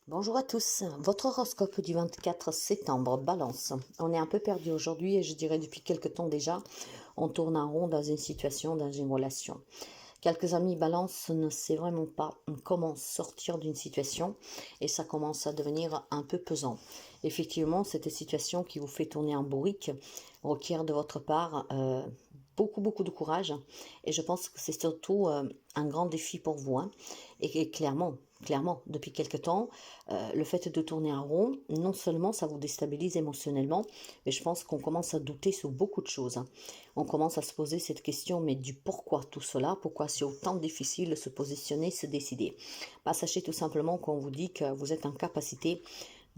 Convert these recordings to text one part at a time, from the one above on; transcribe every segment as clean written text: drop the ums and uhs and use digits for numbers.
Bonjour à tous, votre horoscope du 24 septembre, Balance. On est un peu perdu aujourd'hui et je dirais depuis quelque temps déjà, on tourne en rond dans une situation, dans une relation. Quelques amis Balance ne savent vraiment pas comment sortir d'une situation et ça commence à devenir un peu pesant. Effectivement, cette situation qui vous fait tourner en bourrique requiert de votre part beaucoup de courage et je pense que c'est surtout un grand défi pour vous. Et clairement, depuis quelque temps, le fait de tourner en rond, non seulement ça vous déstabilise émotionnellement, mais je pense qu'on commence à douter sur beaucoup de choses. On commence à se poser cette question, mais du pourquoi tout cela, pourquoi c'est autant difficile de se positionner, se décider. Bah, sachez tout simplement qu'on vous dit que vous êtes en capacité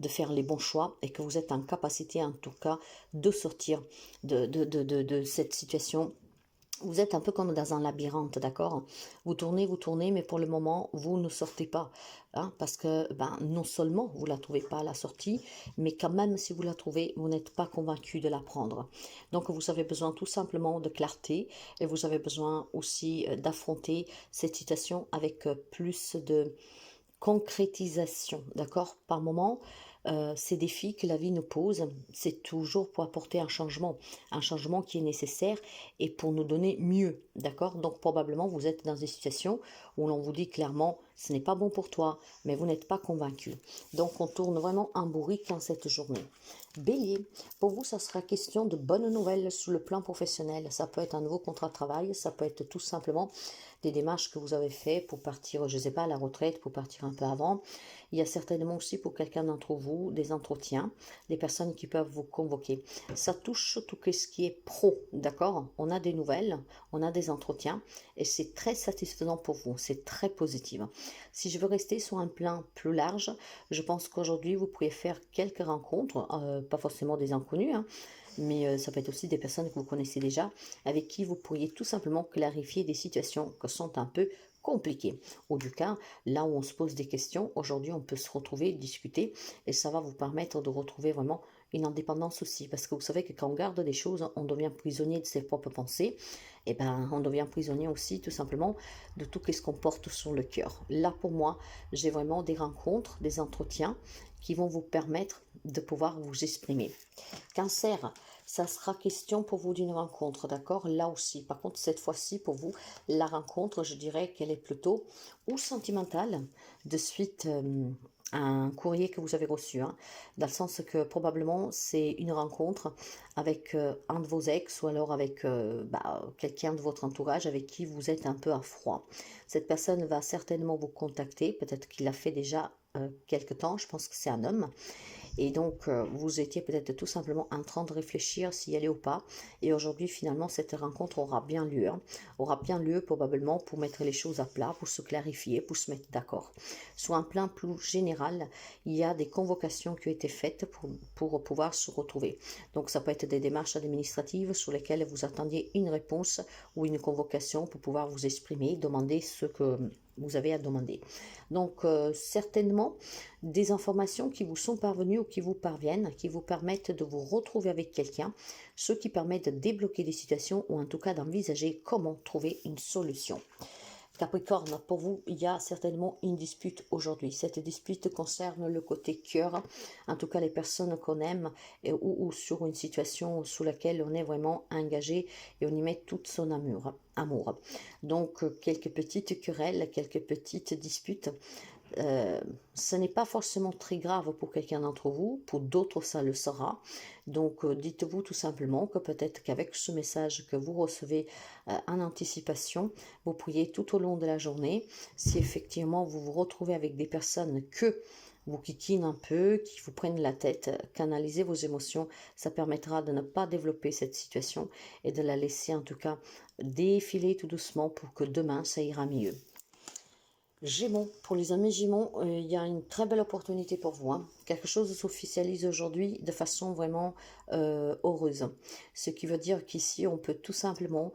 de faire les bons choix et que vous êtes en capacité en tout cas de sortir de cette situation. Vous êtes un peu comme dans un labyrinthe, d'accord? Vous tournez, mais pour le moment, vous ne sortez pas. Parce que non seulement vous ne la trouvez pas à la sortie, mais quand même, si vous la trouvez, vous n'êtes pas convaincu de la prendre. Donc, vous avez besoin tout simplement de clarté et vous avez besoin aussi d'affronter cette situation avec plus de concrétisation, d'accord? Par moment, ces défis que la vie nous pose, c'est toujours pour apporter un changement qui est nécessaire et pour nous donner mieux, d'accord? Donc probablement vous êtes dans des situations où l'on vous dit clairement, ce n'est pas bon pour toi, mais vous n'êtes pas convaincu. Donc on tourne vraiment en bourrique en cette journée. Bélier, pour vous, ça sera question de bonnes nouvelles sur le plan professionnel. Ça peut être un nouveau contrat de travail, ça peut être tout simplement des démarches que vous avez faites pour partir, je ne sais pas, à la retraite, pour partir un peu avant. Il y a certainement aussi pour quelqu'un d'entre vous des entretiens, des personnes qui peuvent vous convoquer. Ça touche tout ce qui est pro, d'accord? On a des nouvelles, on a des entretiens et c'est très satisfaisant pour vous, c'est très positif. Si je veux rester sur un plan plus large, je pense qu'aujourd'hui vous pourriez faire quelques rencontres, pas forcément des inconnus, mais ça peut être aussi des personnes que vous connaissez déjà, avec qui vous pourriez tout simplement clarifier des situations qui sont un peu compliquées. Ou du cas, là où on se pose des questions, aujourd'hui on peut se retrouver, discuter, et ça va vous permettre de retrouver vraiment une indépendance aussi, parce que vous savez que quand on garde des choses, on devient prisonnier de ses propres pensées, et on devient prisonnier aussi tout simplement de tout ce qu'on porte sur le cœur. Là pour moi, j'ai vraiment des rencontres, des entretiens qui vont vous permettre de pouvoir vous exprimer. Cancer, ça sera question pour vous d'une rencontre, d'accord? Là aussi, par contre, cette fois-ci, pour vous, la rencontre, je dirais qu'elle est plutôt ou sentimentale, de suite à un courrier que vous avez reçu, dans le sens que probablement c'est une rencontre avec un de vos ex ou alors avec quelqu'un de votre entourage avec qui vous êtes un peu à froid. Cette personne va certainement vous contacter, peut-être qu'il l'a fait déjà quelque temps, je pense que c'est un homme, et donc, vous étiez peut-être tout simplement en train de réfléchir s'y aller ou pas. Et aujourd'hui, finalement, cette rencontre aura bien lieu. Aura bien lieu probablement pour mettre les choses à plat, pour se clarifier, pour se mettre d'accord. Sur un plan plus général, il y a des convocations qui ont été faites pour pouvoir se retrouver. Donc, ça peut être des démarches administratives sur lesquelles vous attendiez une réponse ou une convocation pour pouvoir vous exprimer, demander ce que vous avez à demander. Donc, certainement, des informations qui vous sont parvenues ou qui vous parviennent, qui vous permettent de vous retrouver avec quelqu'un, ce qui permet de débloquer des situations ou en tout cas d'envisager comment trouver une solution. Capricorne, pour vous, il y a certainement une dispute aujourd'hui. Cette dispute concerne le côté cœur, en tout cas les personnes qu'on aime ou sur une situation sous laquelle on est vraiment engagé et on y met toute son amour. Donc, quelques petites querelles, quelques petites disputes. Ce n'est pas forcément très grave pour quelqu'un d'entre vous, pour d'autres ça le sera. Donc dites-vous tout simplement que peut-être qu'avec ce message que vous recevez en anticipation, vous pourriez tout au long de la journée, si effectivement vous vous retrouvez avec des personnes que vous kikinent un peu, qui vous prennent la tête, canaliser vos émotions, ça permettra de ne pas développer cette situation et de la laisser en tout cas défiler tout doucement pour que demain ça ira mieux. Gémeaux, pour les amis Gémeaux, il y a une très belle opportunité pour vous. Quelque chose s'officialise aujourd'hui de façon vraiment heureuse. Ce qui veut dire qu'ici, on peut tout simplement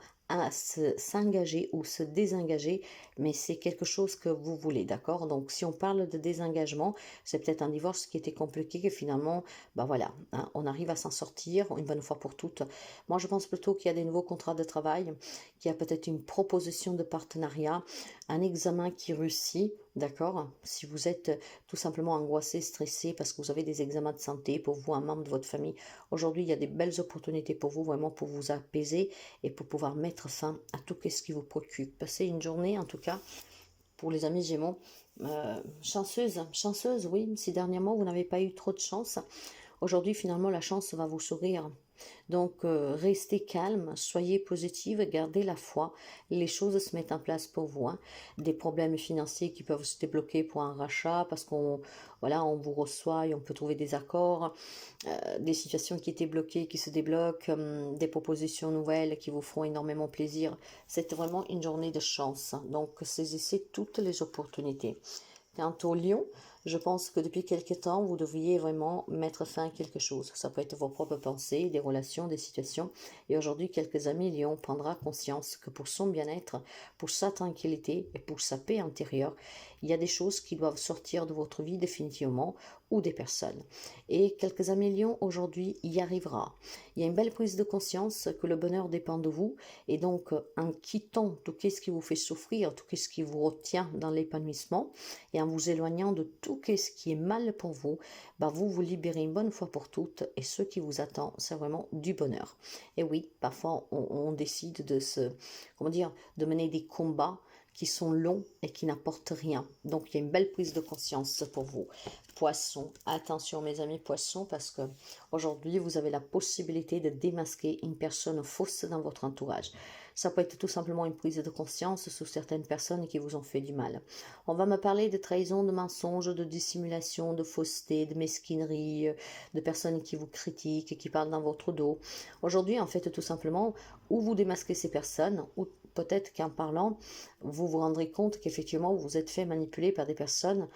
s'engager ou se désengager, mais c'est quelque chose que vous voulez, d'accord? Donc, si on parle de désengagement, c'est peut-être un divorce qui était compliqué, que finalement, bah voilà, hein, on arrive à s'en sortir une bonne fois pour toutes. Moi, je pense plutôt qu'il y a des nouveaux contrats de travail, qu'il y a peut-être une proposition de partenariat, un examen qui réussit, d'accord? Si vous êtes tout simplement angoissé, stressé parce que vous avez des examens de santé pour vous, un membre de votre famille, aujourd'hui, il y a des belles opportunités pour vous, vraiment pour vous apaiser et pour pouvoir mettre fin à tout ce qui vous préoccupe. Passez une journée, en tout cas, pour les amis Gémeaux, chanceuse, oui, si dernièrement vous n'avez pas eu trop de chance, aujourd'hui finalement la chance va vous sourire. Donc restez calme, soyez positive, gardez la foi, les choses se mettent en place pour vous, hein. Des problèmes financiers qui peuvent se débloquer pour un rachat parce qu'on voilà, on vous reçoit et on peut trouver des accords, des situations qui étaient bloquées qui se débloquent, des propositions nouvelles qui vous feront énormément plaisir. C'est vraiment une journée de chance, hein. Donc saisissez toutes les opportunités. Quant au lion, je pense que depuis quelque temps, vous devriez vraiment mettre fin à quelque chose. Ça peut être vos propres pensées, des relations, des situations. Et aujourd'hui, quelques amis lions prendra conscience que pour son bien-être, pour sa tranquillité et pour sa paix intérieure, il y a des choses qui doivent sortir de votre vie définitivement ou des personnes. Et quelques amis lions aujourd'hui y arrivera. Il y a une belle prise de conscience que le bonheur dépend de vous. Et donc, en quittant tout ce qui vous fait souffrir, tout ce qui vous retient dans l'épanouissement, et en vous éloignant de tout ce qui est mal pour vous, bah vous vous libérez une bonne fois pour toutes et ce qui vous attend, c'est vraiment du bonheur. Et oui, parfois on décide de comment dire, de mener des combats qui sont longs et qui n'apportent rien. Donc il y a une belle prise de conscience pour vous. Poissons, attention mes amis poissons, parce que aujourd'hui vous avez la possibilité de démasquer une personne fausse dans votre entourage. Ça peut être tout simplement une prise de conscience sur certaines personnes qui vous ont fait du mal. On va me parler de trahison, de mensonges, de dissimulation, de fausseté, de mesquinerie, de personnes qui vous critiquent, qui parlent dans votre dos. Aujourd'hui, en fait, tout simplement, ou vous démasquez ces personnes, ou peut-être qu'en parlant, vous vous rendrez compte qu'effectivement, vous êtes fait manipuler par des personnes,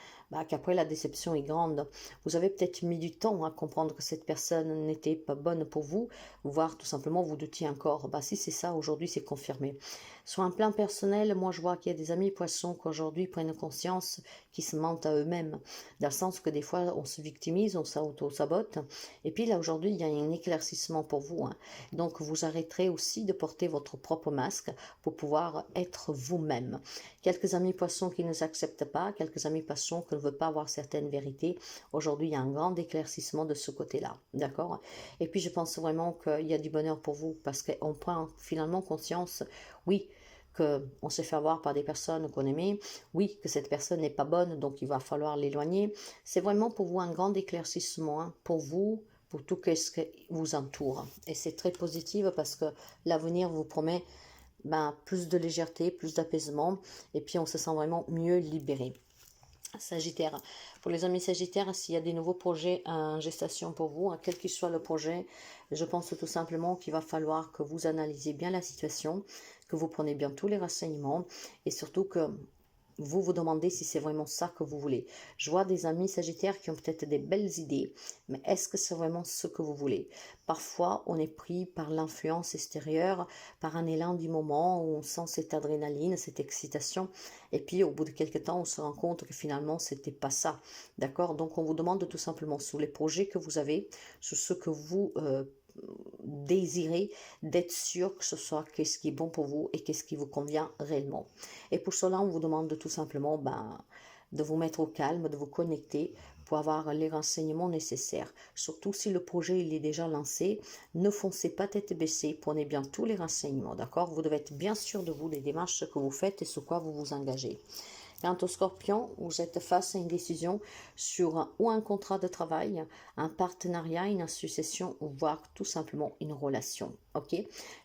qu'après la déception est grande. Vous avez peut-être mis du temps à comprendre que cette personne n'était pas bonne pour vous, voire tout simplement vous doutiez encore. Si c'est ça, aujourd'hui, c'est confirmé. Sur un plan personnel, moi je vois qu'il y a des amis poissons qui aujourd'hui prennent conscience qu'ils se mentent à eux-mêmes, dans le sens que des fois on se victimise, on s'auto-sabote, et puis là aujourd'hui il y a un éclaircissement pour vous, hein. Donc vous arrêterez aussi de porter votre propre masque pour pouvoir être vous-même. Quelques amis poissons qui ne s'acceptent pas, quelques amis poissons qui ne veulent pas avoir certaines vérités, aujourd'hui il y a un grand éclaircissement de ce côté-là, d'accord? Et puis je pense vraiment qu'il y a du bonheur pour vous, parce qu'on prend finalement conscience, oui, qu'on s'est fait avoir par des personnes qu'on aimait, oui, que cette personne n'est pas bonne, donc il va falloir l'éloigner. C'est vraiment pour vous un grand éclaircissement, hein, pour vous, pour tout ce qui vous entoure. Et c'est très positif parce que l'avenir vous promet plus de légèreté, plus d'apaisement, et puis on se sent vraiment mieux libéré. Sagittaire. Pour les amis Sagittaires, s'il y a des nouveaux projets en gestation pour vous, quel qu'il soit le projet, je pense tout simplement qu'il va falloir que vous analysiez bien la situation, que vous prenez bien tous les renseignements et surtout que vous vous demandez si c'est vraiment ça que vous voulez. Je vois des amis Sagittaires qui ont peut-être des belles idées, mais est-ce que c'est vraiment ce que vous voulez? Parfois, on est pris par l'influence extérieure, par un élan du moment où on sent cette adrénaline, cette excitation, et puis au bout de quelques temps, on se rend compte que finalement, c'était pas ça. D'accord? Donc, on vous demande tout simplement sur les projets que vous avez, sur ce que vous désirez, d'être sûr que ce soit qu'est-ce qui est bon pour vous et qu'est-ce qui vous convient réellement. Et pour cela, on vous demande tout simplement de vous mettre au calme, de vous connecter pour avoir les renseignements nécessaires. Surtout si le projet il est déjà lancé, ne foncez pas tête baissée, prenez bien tous les renseignements, d'accord? Vous devez être bien sûr de vous, des démarches que vous faites et sur quoi vous vous engagez. Quant au Scorpion, vous êtes face à une décision sur ou un contrat de travail, un partenariat, une association, voire tout simplement une relation. Ok?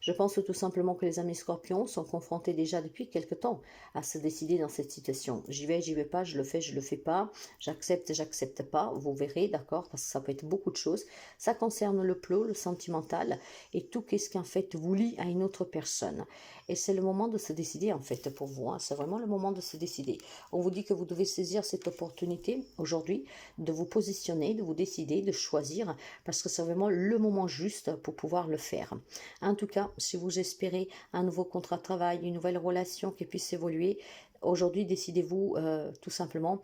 Je pense tout simplement que les amis Scorpions sont confrontés déjà depuis quelque temps à se décider dans cette situation. J'y vais pas, je le fais pas, j'accepte pas. Vous verrez, d'accord? Parce que ça peut être beaucoup de choses. Ça concerne le plot, le sentimental et tout ce qui en fait vous lie à une autre personne. Et c'est le moment de se décider en fait pour vous, hein. C'est vraiment le moment de se décider. On vous dit que vous devez saisir cette opportunité aujourd'hui de vous positionner, de vous décider, de choisir, parce que c'est vraiment le moment juste pour pouvoir le faire. En tout cas, si vous espérez un nouveau contrat de travail, une nouvelle relation qui puisse évoluer, Aujourd'hui, décidez-vous tout simplement,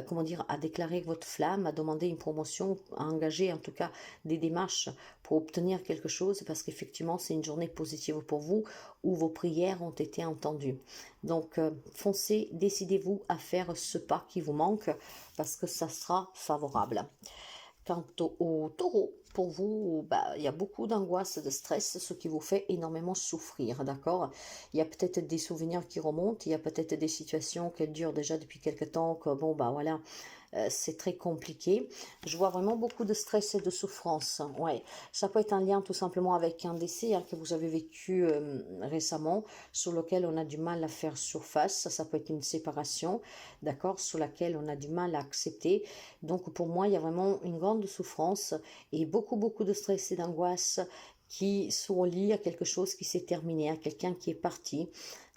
comment dire, à déclarer votre flamme, à demander une promotion, à engager en tout cas des démarches pour obtenir quelque chose, parce qu'effectivement, c'est une journée positive pour vous, où vos prières ont été entendues. Donc, foncez, décidez-vous à faire ce pas qui vous manque, parce que ça sera favorable. Quant au taureau, pour vous, bah, il y a beaucoup d'angoisse, de stress, ce qui vous fait énormément souffrir, d'accord? Il y a peut-être des souvenirs qui remontent, il y a peut-être des situations qui durent déjà depuis quelque temps, que bon, bah voilà, c'est très compliqué. Je vois vraiment beaucoup de stress et de souffrance. Ouais, ça peut être un lien tout simplement avec un décès que vous avez vécu récemment, sur lequel on a du mal à faire surface. Ça peut être une séparation, d'accord, sur laquelle on a du mal à accepter. Donc pour moi, il y a vraiment une grande souffrance et beaucoup de stress et d'angoisse qui sont liés à quelque chose qui s'est terminé, à quelqu'un qui est parti.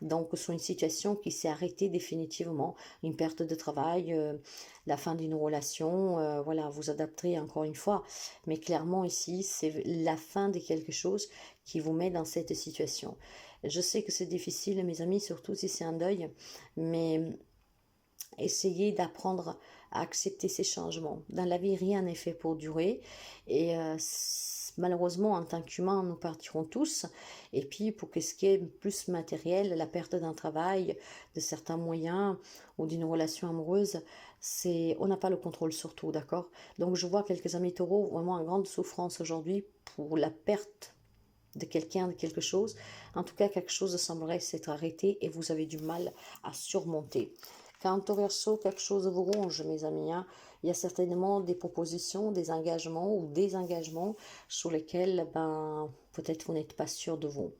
Donc, sur une situation qui s'est arrêtée définitivement, une perte de travail, la fin d'une relation, voilà, vous adapterez encore une fois. Mais clairement, ici, c'est la fin de quelque chose qui vous met dans cette situation. Je sais que c'est difficile, mes amis, surtout si c'est un deuil, mais essayez d'apprendre à accepter ces changements. Dans la vie, rien n'est fait pour durer. Et malheureusement, en tant qu'humains, nous partirons tous. Et puis, pour ce qui est plus matériel, la perte d'un travail, de certains moyens ou d'une relation amoureuse, on n'a pas le contrôle sur tout, d'accord? Donc, je vois quelques amis taureaux vraiment en grande souffrance aujourd'hui pour la perte de quelqu'un, de quelque chose. En tout cas, quelque chose semblerait s'être arrêté et vous avez du mal à surmonter. Quant au Verseau, quelque chose vous ronge, mes amis. Il y a certainement des propositions, des engagements ou des engagements sur lesquels peut-être vous n'êtes pas sûr de vous.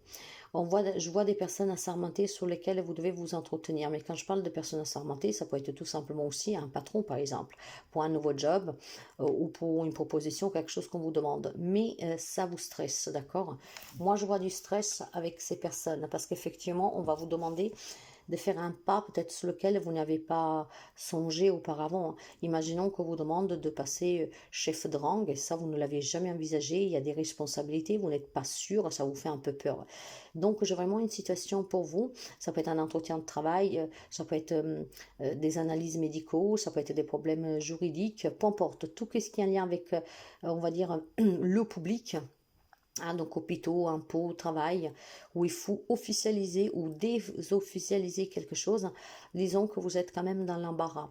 Je vois des personnes assermentées sur lesquelles vous devez vous entretenir. Mais quand je parle de personnes assermentées, ça peut être tout simplement aussi un patron, par exemple, pour un nouveau job ou pour une proposition, quelque chose qu'on vous demande. Mais ça vous stresse, d'accord? Moi, je vois du stress avec ces personnes parce qu'effectivement, on va vous demander de faire un pas peut-être sur lequel vous n'avez pas songé auparavant. Imaginons qu'on vous demande de passer chef de rang et ça, vous ne l'avez jamais envisagé. Il y a des responsabilités, vous n'êtes pas sûr, ça vous fait un peu peur. Donc, j'ai vraiment une situation pour vous. Ça peut être un entretien de travail, ça peut être des analyses médicaux, ça peut être des problèmes juridiques, peu importe. Tout ce qui est en lien avec, on va dire, le public. Donc hôpitaux, impôts, travail, où il faut officialiser ou désofficialiser quelque chose, disons que vous êtes quand même dans l'embarras.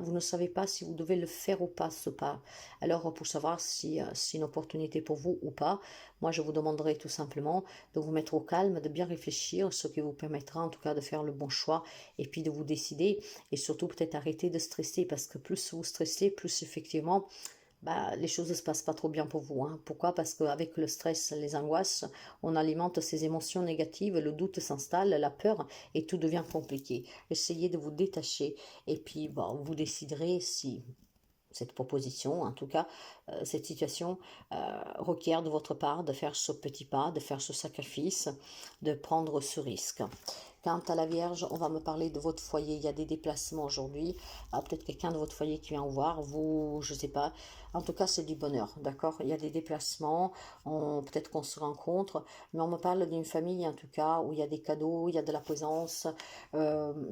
Vous ne savez pas si vous devez le faire ou pas, ce pas. Alors pour savoir si c'est une opportunité pour vous ou pas, moi je vous demanderai tout simplement de vous mettre au calme, de bien réfléchir, ce qui vous permettra en tout cas de faire le bon choix et puis de vous décider et surtout peut-être arrêter de stresser parce que plus vous stressez, plus effectivement les choses ne se passent pas trop bien pour vous. Pourquoi? Parce qu'avec le stress, les angoisses, on alimente ces émotions négatives, le doute s'installe, la peur, et tout devient compliqué. Essayez de vous détacher, et puis vous déciderez si cette proposition, en tout cas, cette situation requiert de votre part de faire ce petit pas, de faire ce sacrifice, de prendre ce risque. Quant à la Vierge, on va me parler de votre foyer. Il y a des déplacements aujourd'hui. Peut-être quelqu'un de votre foyer qui vient vous voir, vous, je ne sais pas. En tout cas, c'est du bonheur, d'accord? Il y a des déplacements, peut-être qu'on se rencontre, mais on me parle d'une famille, en tout cas, où il y a des cadeaux, il y a de la présence.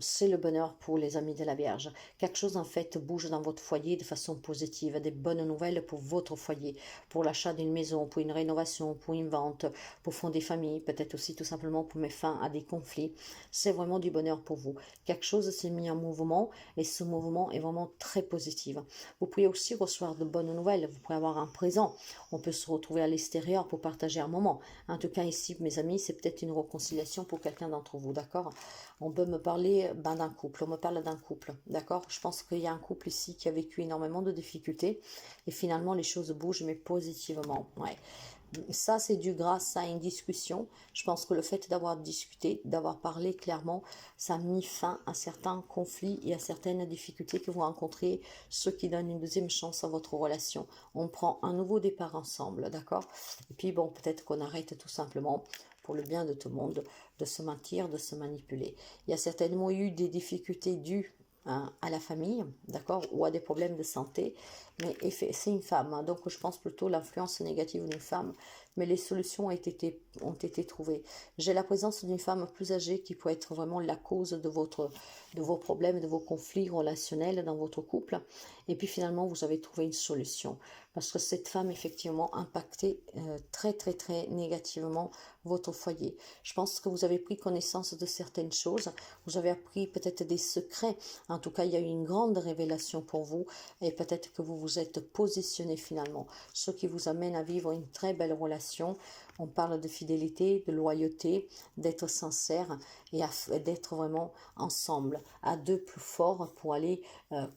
C'est le bonheur pour les amis de la Vierge. Quelque chose, en fait, bouge dans votre foyer de façon positive. Des bonnes nouvelles pour votre foyer, pour l'achat d'une maison, pour une rénovation, pour une vente, pour fonder famille, peut-être aussi tout simplement pour mettre fin à des conflits. C'est vraiment du bonheur pour vous. Quelque chose s'est mis en mouvement et ce mouvement est vraiment très positif. Vous pouvez aussi recevoir de bonnes nouvelles. Vous pouvez avoir un présent. On peut se retrouver à l'extérieur pour partager un moment. En tout cas, ici, mes amis, c'est peut-être une réconciliation pour quelqu'un d'entre vous, d'accord? On peut me parler d'un couple. On me parle d'un couple, d'accord? Je pense qu'il y a un couple ici qui a vécu énormément de difficultés et finalement, les choses bougent, mais positivement. Ouais. Ça, c'est dû grâce à une discussion. Je pense que le fait d'avoir discuté, d'avoir parlé clairement, ça a mis fin à certains conflits et à certaines difficultés que vous rencontrez, ce qui donne une deuxième chance à votre relation. On prend un nouveau départ ensemble, d'accord? Et puis, peut-être qu'on arrête tout simplement, pour le bien de tout le monde, de se mentir, de se manipuler. Il y a certainement eu des difficultés dues à la famille, d'accord, ou à des problèmes de santé, mais c'est une femme, donc je pense plutôt l'influence négative d'une femme mais les solutions ont été trouvées. J'ai la présence d'une femme plus âgée qui peut être vraiment la cause de vos problèmes, de vos conflits relationnels dans votre couple. Et puis finalement, vous avez trouvé une solution. Parce que cette femme, effectivement, impactait très, très, très négativement votre foyer. Je pense que vous avez pris connaissance de certaines choses. Vous avez appris peut-être des secrets. En tout cas, il y a eu une grande révélation pour vous. Et peut-être que vous vous êtes positionné finalement. Ce qui vous amène à vivre une très belle relation. On parle de fidélité, de loyauté, d'être sincère et d'être vraiment ensemble, à deux plus forts pour aller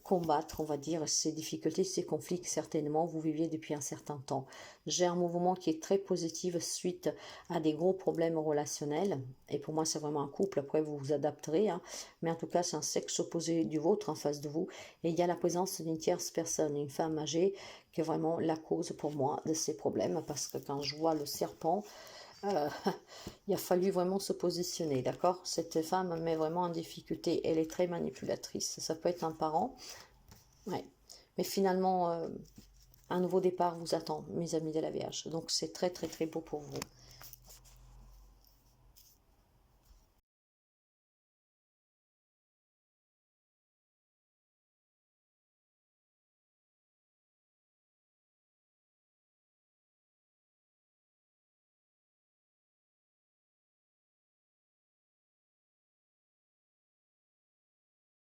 combattre, on va dire, ces difficultés, ces conflits que certainement vous viviez depuis un certain temps. J'ai un mouvement qui est très positif suite à des gros problèmes relationnels. Et pour moi, c'est vraiment un couple. Après, vous vous adapterez. Hein. Mais en tout cas, c'est un sexe opposé du vôtre en face de vous. Et il y a la présence d'une tierce personne, une femme âgée, qui est vraiment la cause pour moi de ces problèmes. Parce que quand je vois le serpent, euh, il a fallu vraiment se positionner, d'accord? Cette femme me met vraiment en difficulté. Elle est très manipulatrice. Ça peut être un parent. Ouais. Mais finalement, un nouveau départ vous attend, mes amis de la Vierge. Donc c'est très très très beau pour vous.